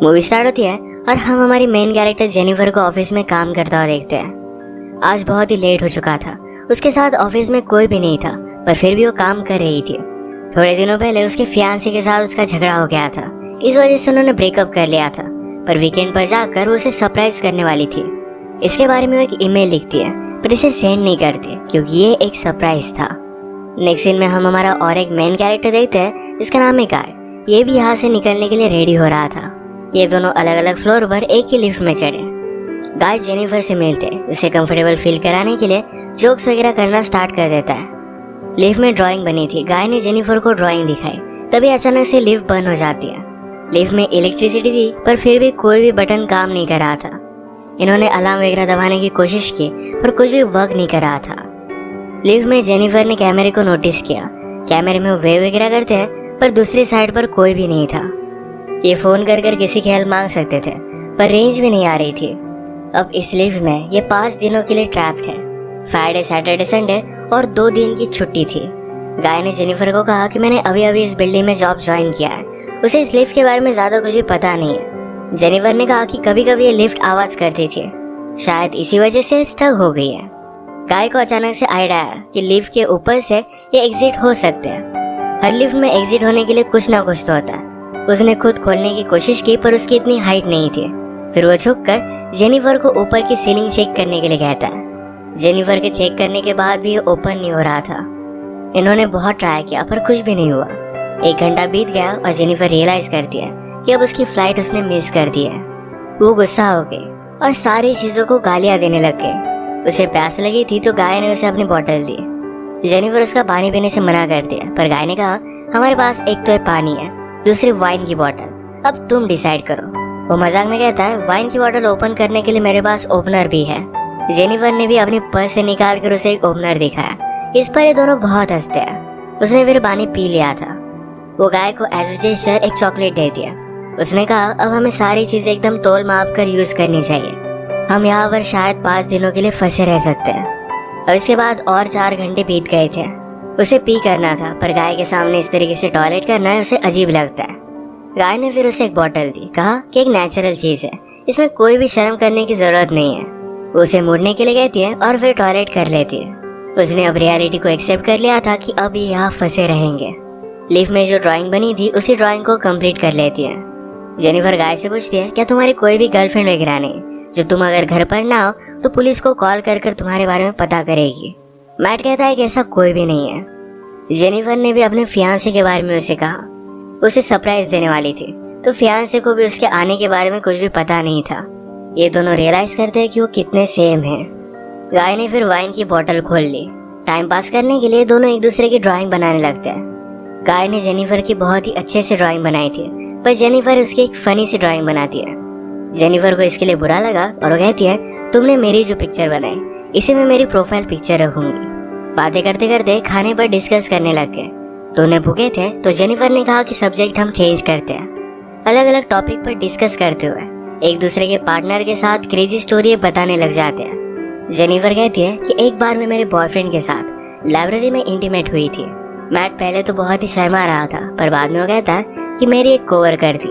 Movie start होती है और हम हमारी मेन कैरेक्टर जेनिफर को ऑफिस में काम करता हुआ देखते हैं। आज बहुत ही लेट हो चुका था। उसके साथ ऑफिस में कोई भी नहीं था, पर फिर भी वो काम कर रही थी। थोड़े दिनों पहले उसके फियांसी के साथ उसका झगड़ा हो गया था। इस वजह से उन्होंने ब्रेकअप कर लिया था, पर वीकेंड पर जाकर वो उसे सरप्राइज करने वाली थी। इसके बारे में वो एक ईमेल लिखती है, पर इसे सेंड नहीं करती क्योंकि ये एक सरप्राइज था। नेक्स्ट सीन में हम हमारा और एक मेन कैरेक्टर देखते हैं जिसका नाम है गाय। ये भी यहाँ से निकलने के लिए रेडी हो रहा था। ये दोनों अलग अलग फ्लोर पर एक ही लिफ्ट में चढ़े। गाय जेनिफर से मिलते उसे कंफर्टेबल फील कराने के लिए जोक्स वगैरह करना स्टार्ट कर देता है। लिफ्ट में ड्राइंग बनी थी। गाय ने जेनिफर को ड्राइंग दिखाई, तभी अचानक से लिफ्ट बंद हो जाती है। लिफ्ट में इलेक्ट्रिसिटी थी, पर फिर भी कोई भी बटन काम नहीं कर रहा था। इन्होंने अलार्म वगैरह दबाने की कोशिश की, पर कुछ भी वर्क नहीं कर रहा था। लिफ्ट में जेनिफर ने कैमरे को नोटिस किया। कैमरे में वो वेव वगैरह करते हैं, पर दूसरी साइड पर कोई भी नहीं था। ये फोन कर कर किसी की हेल्प मांग सकते थे, पर रेंज भी नहीं आ रही थी। अब इस लिफ्ट में ये 5 दिनों के लिए ट्रैप्ड है। फ्राइडे, सैटरडे, संडे और 2 दिन की छुट्टी थी। गाय ने जेनिफर को कहा कि मैंने अभी अभी इस बिल्डिंग में जॉब ज्वाइन किया है, उसे इस लिफ्ट के बारे में ज्यादा कुछ भी पता नहीं है। जेनिफर ने कहा कि कभी कभी ये लिफ्ट आवाज करती थी, शायद इसी वजह से स्टक हो गई है। गाय को अचानक से आइडिया आया कि लिफ्ट के ऊपर से ये एग्जिट हो सकते हैं। हर लिफ्ट में एग्जिट होने के लिए कुछ ना कुछ तो होता है। उसने खुद खोलने की कोशिश की, पर उसकी इतनी हाइट नहीं थी। फिर वो झुककर जेनिफर को ऊपर की सीलिंग चेक करने के लिए कहता है। जेनिफर के चेक करने के बाद भी ये ओपन नहीं हो रहा था। इन्होंने बहुत ट्राई किया, पर कुछ भी नहीं हुआ। 1 घंटा बीत गया और जेनिफर रियलाइज करती है कि अब उसकी फ्लाइट उसने मिस कर दी है। वो गुस्सा हो गई और सारी चीजों को गालियां देने लग गई। उसे प्यास लगी थी तो गाय ने उसे अपनी बोतल दी। जेनिफर उसका पानी पीने से मना कर दिया, पर गाय ने कहा हमारे पास एक तो पानी है, दूसरी वाइन की बोतल, अब तुम डिसाइड करो। वो मजाक में कहता है वाइन की बोतल ओपन करने के लिए मेरे पास ओपनर भी है। जेनिफर ने भी अपनी पर्स से निकाल कर उसे एक ओपनर दिखाया। इस पर ये दोनों बहुत हंसते हैं। उसने फिर पानी पी लिया था। वो गाय को एज ए जेस्चर एक चॉकलेट दे दिया। उसने कहा अब हमें सारी चीजें एकदम तोल माप कर यूज करनी चाहिए। हम यहाँ पर शायद 5 दिनों के लिए फंसे रह सकते हैं। और इसके बाद और 4 घंटे बीत गए थे। उसे पी करना था, पर गाय के सामने इस तरीके से टॉयलेट करना है उसे अजीब लगता है। गाय ने फिर उसे एक बोतल दी, कहा कि एक नेचुरल चीज है, इसमें कोई भी शर्म करने की जरूरत नहीं है। वो उसे मुड़ने के लिए कहती है और फिर टॉयलेट कर लेती है। उसने अब रियलिटी को एक्सेप्ट कर लिया था कि अब ये यहाँ फंसे रहेंगे। लिफ्ट में जो ड्राइंग बनी थी उसी ड्राइंग को कंप्लीट कर लेती है। जेनिफर गाय से पूछती है क्या तुम्हारी कोई भी गर्लफ्रेंड वगैरह नहीं, जो तुम अगर घर पर ना हो तो पुलिस को कॉल कर कर तुम्हारे बारे में पता करेगी। मैट कहता है कि ऐसा कोई भी नहीं है। जेनिफर ने भी अपने फियांसे के बारे में उसे कहा। उसे सरप्राइज देने वाली थी, तो फियांसे को भी उसके आने के बारे में कुछ भी पता नहीं था। ये दोनों रियलाइज करते हैं कि वो कितने सेम हैं। गाय ने फिर वाइन की बोतल खोल ली। टाइम पास करने के लिए दोनों एक दूसरे की ड्राइंग बनाने लगते हैं। गाय ने जेनिफर की बहुत ही अच्छे से ड्राइंग बनाई थी, पर जेनिफर उसकी एक फनी सी ड्राइंग बनाती है। जेनिफर को इसके लिए बुरा लगा और वो कहती है तुमने मेरी जो पिक्चर बनाई इसे मैं मेरी प्रोफाइल पिक्चर रखूंगी। बातें करते करते खाने पर डिस्कस करने लग गए। दोनों भूखे थे तो जेनिफर ने कहा कि सब्जेक्ट हम चेंज करते हैं। अलग अलग टॉपिक पर डिस्कस करते हुए एक दूसरे के पार्टनर के साथ क्रेजी स्टोरी बताने लग जाते हैं। जेनिफर कहती है कि एक बार मैं मेरे बॉयफ्रेंड के साथ लाइब्रेरी में इंटीमेट हुई थी। मैट पहले तो बहुत ही शर्मा रहा था, पर बाद में वो कहता है कि मेरी एक कोवर्कर थी।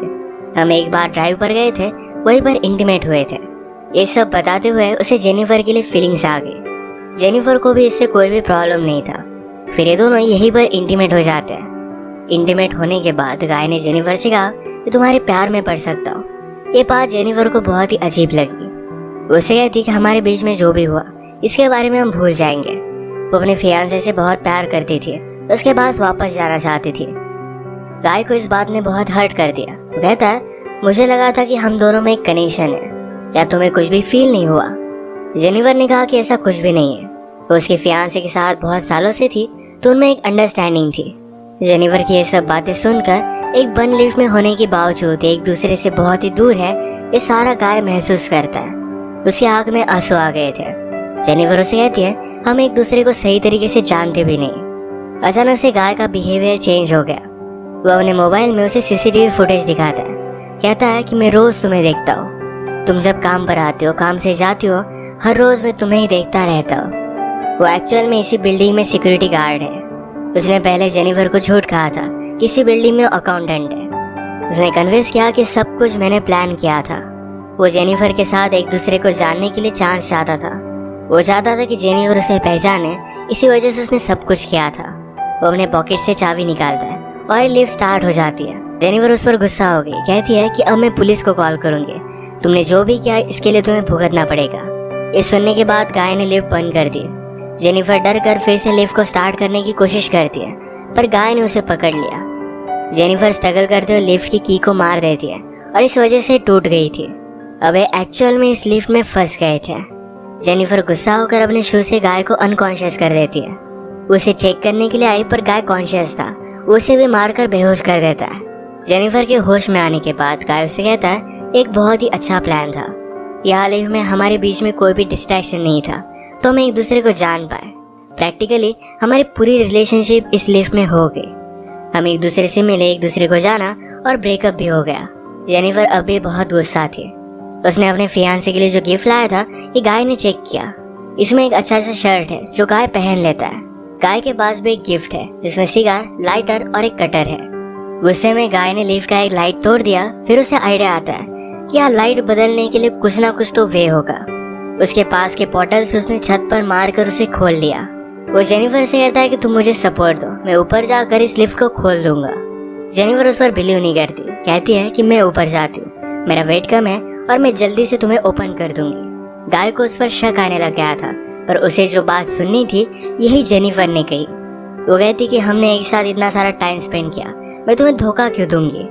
हम एक बार ड्राइव पर गए थे, वहीं पर इंटीमेट हुए थे। ये सब बताते हुए उसे जेनिफर के लिए फीलिंग्स आ गई। जेनिफर को भी इससे कोई भी प्रॉब्लम नहीं था। फिर ये दोनों यहीं पर इंटीमेट हो जाते हैं। इंटीमेट होने के बाद गाय ने जेनिफर से कहा कि तुम्हारे प्यार में पड़ सकता हूँ। ये बात जेनिफर को बहुत ही अजीब लगी। उसे कहती कि हमारे बीच में जो भी हुआ इसके बारे में हम भूल जाएंगे। वो अपने फियांसे से बहुत प्यार करती थी, उसके पास वापस जाना चाहती थी। गाय को इस बात ने बहुत हर्ट कर दिया। वो कहता है मुझे लगा था कि हम दोनों में एक कनेक्शन है, या तुम्हें कुछ भी फील नहीं हुआ? जेनिफर ने कहा कि ऐसा कुछ भी नहीं है। वो उसके फियांसे के साथ बहुत सालों से थी, तो उनमें एक अंडरस्टैंडिंग थी। जेनिफर की ये सब बातें सुनकर एक बंद लिफ्ट में होने के बावजूद एक दूसरे से बहुत ही दूर है, ये सारा गाय महसूस करता है। उसकी आंख में आंसू आ गए थे। जेनिफर उसे कहती है हम एक दूसरे को सही तरीके से जानते भी नहीं। अचानक से गाय का बिहेवियर चेंज हो गया। वो अपने मोबाइल में उसे सीसीटीवी फुटेज दिखाता है। कहता है कि मैं रोज तुम्हें देखता हूँ, तुम जब काम पर आते हो, काम से जाती हो, हर रोज मैं तुम्हें ही देखता रहता हूँ। वो एक्चुअल में इसी बिल्डिंग में सिक्योरिटी गार्ड है। उसने पहले जेनिफर को झूठ कहा था कि इसी बिल्डिंग में अकाउंटेंट है। उसने कन्विंस किया कि सब कुछ मैंने प्लान किया था। वो जेनिफर के साथ एक दूसरे को जानने के लिए चांस चाहता था। वो चाहता था कि जेनिफर उसे पहचाने, इसी वजह से उसने सब कुछ किया था। वो अपने पॉकेट से चाबी निकालता है और लिफ्ट स्टार्ट हो जाती है। जेनिफर उस पर गुस्सा हो गई, कहती है कि अब मैं पुलिस को कॉल करूंगी, तुमने जो भी किया इसके लिए तुम्हें भुगतना पड़ेगा। ये सुनने के बाद गाय ने लिफ्ट बंद कर दी। जेनिफर डर कर फिर से लिफ्ट को स्टार्ट करने की कोशिश करती है, पर गाय ने उसे पकड़ लिया। जेनिफर स्ट्रगल करते हुए लिफ्ट की को मार देती है और इस वजह से टूट गई थी। अब एक्चुअल में इस लिफ्ट में फंस गए थे। जेनिफर गुस्सा होकर अपने शू से गाय को अनकॉन्शियस कर देती है। उसे चेक करने के लिए आई, पर गाय कॉन्शियस था। उसे भी मारकर बेहोश कर देता है। जेनिफर के होश में आने के बाद गाय उसे कहता है एक बहुत ही अच्छा प्लान था। यहाँ लिफ्ट में हमारे बीच में कोई भी डिस्ट्रैक्शन नहीं था, तो हम एक दूसरे को जान पाए। प्रैक्टिकली हमारी पूरी रिलेशनशिप इस लिफ्ट में हो गई। हम एक दूसरे से मिले, एक दूसरे को जाना और ब्रेकअप भी हो गया। जेनिफर अब भी बहुत गुस्सा थी। उसने अपने फियांसे के लिए जो गिफ्ट लाया था ये गाय ने चेक किया। इसमें एक अच्छा सा शर्ट है जो गाय पहन लेता है। गाय के पास भी एक गिफ्ट है जिसमें सिगार, लाइटर और एक कटर है। गुस्से में गाय ने लिफ्ट का एक लाइट तोड़ दिया। फिर उसे आइडिया आता है कि यहाँ लाइट बदलने के लिए कुछ ना कुछ तो वे होगा। उसके पास के पोर्टल्स उसने छत पर मारकर उसे खोल लिया। वो जेनिफर से कहता है कि तुम मुझे सपोर्ट दो, मैं ऊपर जाकर इस लिफ्ट को खोल दूंगा। जेनिफर उस पर बिलीव नहीं करती, कहती है कि मैं ऊपर जाती हूँ, मेरा वेट कम है और मैं जल्दी से तुम्हें ओपन कर दूंगी। गाय को उस पर शक आने लग गया था, पर उसे जो बात सुननी थी यही जेनिफर ने कही। वो कहती कि हमने एक साथ इतना सारा टाइम स्पेंड किया, मैं तुम्हें धोखा क्यों दूंगी।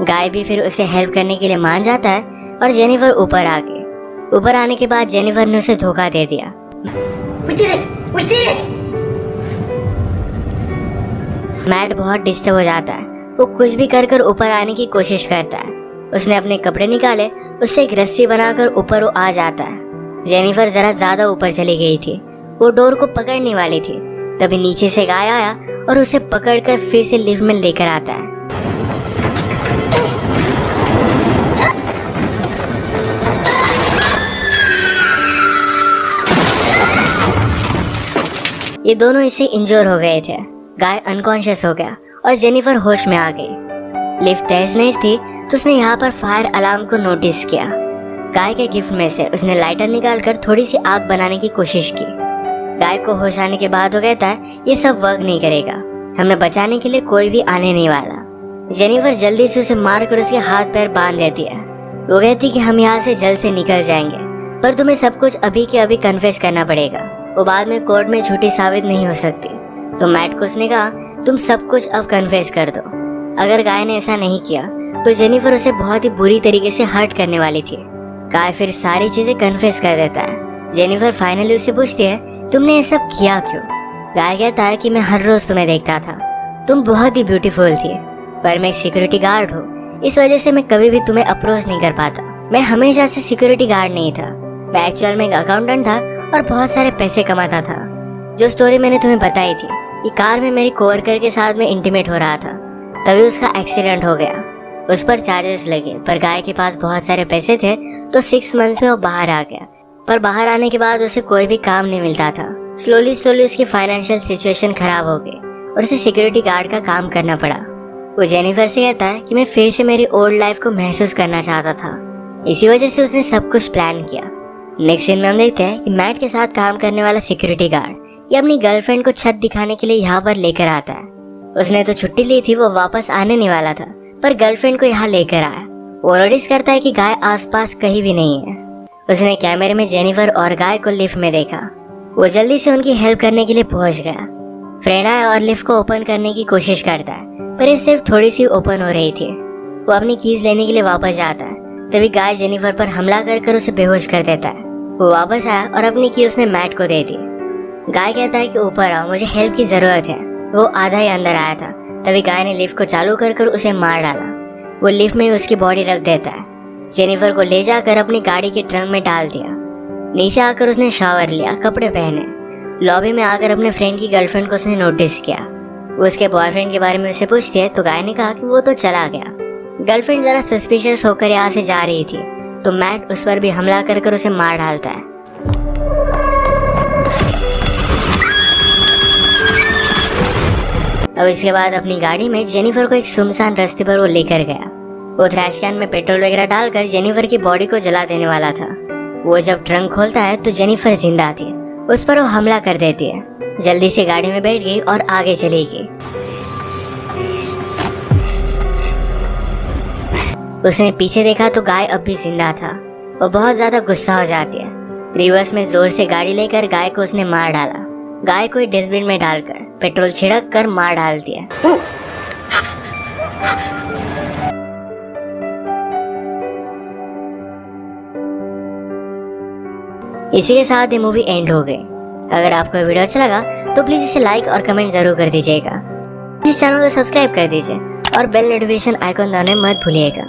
गाय भी फिर उसे हेल्प करने के लिए मान जाता है और जेनिफर ऊपर आ गई। ऊपर आने के बाद जेनिफर ने उसे धोखा दे दिया। मैट बहुत डिस्टर्ब हो जाता है। वो कुछ भी कर ऊपर आने की कोशिश करता है। उसने अपने कपड़े निकाले, उससे एक रस्सी बनाकर ऊपर वो आ जाता है। जेनिफर जरा ज्यादा ऊपर चली गई थी। वो डोर को पकड़ने वाली थी, तभी नीचे से गाय आया और उसे पकड़कर फिर से लिफ्ट में लेकर आता है। ये दोनों इससे इंजोर हो गए थे। गाय अनकॉन्शियस हो गया और जेनिफर होश में आ गई। लिफ्ट तेज नहीं थी तो उसने यहाँ पर फायर अलार्म को नोटिस किया। गाय के गिफ्ट में से उसने लाइटर निकालकर थोड़ी सी आग बनाने की कोशिश की। गाय को होश आने के बाद वो कहता है ये सब वर्क नहीं करेगा, हमें बचाने के लिए कोई भी आने नहीं वाला। जेनिफर जल्दी से उसे मारकर उसके हाथ पैर बांध देती है। वो कहती कि हम यहाँ से जल्द से निकल जाएंगे, पर तुम्हें सब कुछ अभी के अभी कन्फेस करना पड़ेगा, वो बाद में कोर्ट में झूठी साबित नहीं हो सकती। तो मैट को उसने कहा तुम सब कुछ अब कन्फेस कर दो। अगर गाय ने ऐसा नहीं किया तो जेनिफर उसे बहुत ही बुरी तरीके से हर्ट करने वाली थी। गाय फिर सारी चीजें कन्फेस कर देता है। जेनिफर फाइनली उसे पूछती है तुमने ये सब किया क्यों। गाय कहता है कि मैं हर रोज तुम्हें देखता था, तुम बहुत ही ब्यूटीफुल थी, पर मैं एक सिक्योरिटी गार्ड हूँ, इस वजह से मैं कभी भी तुम्हें अप्रोच नहीं कर पाता। मैं हमेशा से सिक्योरिटी गार्ड नहीं था, मैं एक्चुअल में एक अकाउंटेंट था और बहुत सारे पैसे कमाता था। जो स्टोरी मैंने तुम्हें बताई थी, ये कार में मेरी कोवर्कर के साथ में इंटीमेट हो रहा था, तभी उसका एक्सीडेंट हो गया। उस पर चार्जेस लगे, पर गाय के पास बहुत सारे पैसे थे तो 6 मंथ्स में वो बाहर आ गया। पर बाहर आने के बाद उसे कोई भी काम नहीं मिलता था। स्लोली उसकी फाइनेंशियल सिचुएशन खराब हो गई और उसे सिक्योरिटी गार्ड का काम करना पड़ा। वो जेनिफर से कहता है कि मैं फिर से मेरी ओल्ड लाइफ को महसूस करना चाहता था, इसी वजह से उसने सब कुछ प्लान किया। नेक्स्ट सीन में हम देखते हैं कि मैट के साथ काम करने वाला सिक्योरिटी गार्ड ये अपनी गर्लफ्रेंड को छत दिखाने के लिए यहाँ पर लेकर आता है। उसने तो छुट्टी ली थी, वो वापस आने नहीं वाला था, पर गर्लफ्रेंड को यहाँ लेकर आया। वो नोटिस करता है कि गाय आसपास कहीं भी नहीं है। उसने कैमरे में जेनिफर और गाय को लिफ्ट में देखा। वो जल्दी से उनकी हेल्प करने के लिए पहुंच गया। फ्रेंड आया और लिफ्ट को ओपन करने की कोशिश करता है, पर ये सिर्फ थोड़ी सी ओपन हो रही थी। वो अपनी कीज लेने के लिए वापस जाता है, तभी गाय जेनिफर पर हमला कर उसे बेहोश कर देता है। वो वापस आया और अपनी की उसने मैट को दे दी। गाय कहता है कि ऊपर आओ, मुझे हेल्प की जरूरत है। वो आधा ही अंदर आया था, तभी गाय ने लिफ्ट को चालू कर उसे मार डाला। वो लिफ्ट में उसकी बॉडी रख देता है। जेनिफर को ले जाकर अपनी गाड़ी के ट्रंक में डाल दिया। नीचे आकर उसने शावर लिया, कपड़े पहने। लॉबी में आकर अपने फ्रेंड की गर्लफ्रेंड को उसने नोटिस किया। वो उसके बॉयफ्रेंड के बारे में उसे पूछती है तो गाय ने कहा कि वो तो चला गया। गर्लफ्रेंड जरा सस्पिशियस होकर यहाँ से जा रही थी, तो मैट उस पर भी हमला कर उसे मार डालता है। अब इसके बाद अपनी गाड़ी में जेनिफर को एक सुनसान रास्ते पर वो लेकर गया। वो थ्रैश कैन में पेट्रोल वगैरह डालकर जेनिफर की बॉडी को जला देने वाला था। वो जब ट्रंक खोलता है तो जेनिफर जिंदा थी। उस पर वो हमला कर देती है। जल्दी से गाड़ी में बैठ गई और आगे चली गई। उसने पीछे देखा तो गाय अब भी जिंदा था। वो बहुत ज्यादा गुस्सा हो जाती है। रिवर्स में जोर से गाड़ी लेकर गाय को उसने मार डाला। गाय को डस्टबिन में डालकर पेट्रोल छिड़क कर मार डालती है। इसी के साथ ये मूवी एंड हो गई। अगर आपको ये वीडियो अच्छा लगा तो प्लीज इसे लाइक और कमेंट जरूर कर दीजिएगा। इस चैनल को सब्सक्राइब कर दीजिए और बेल नोटिफिकेशन आइकॉन दबाना मत भूलिएगा।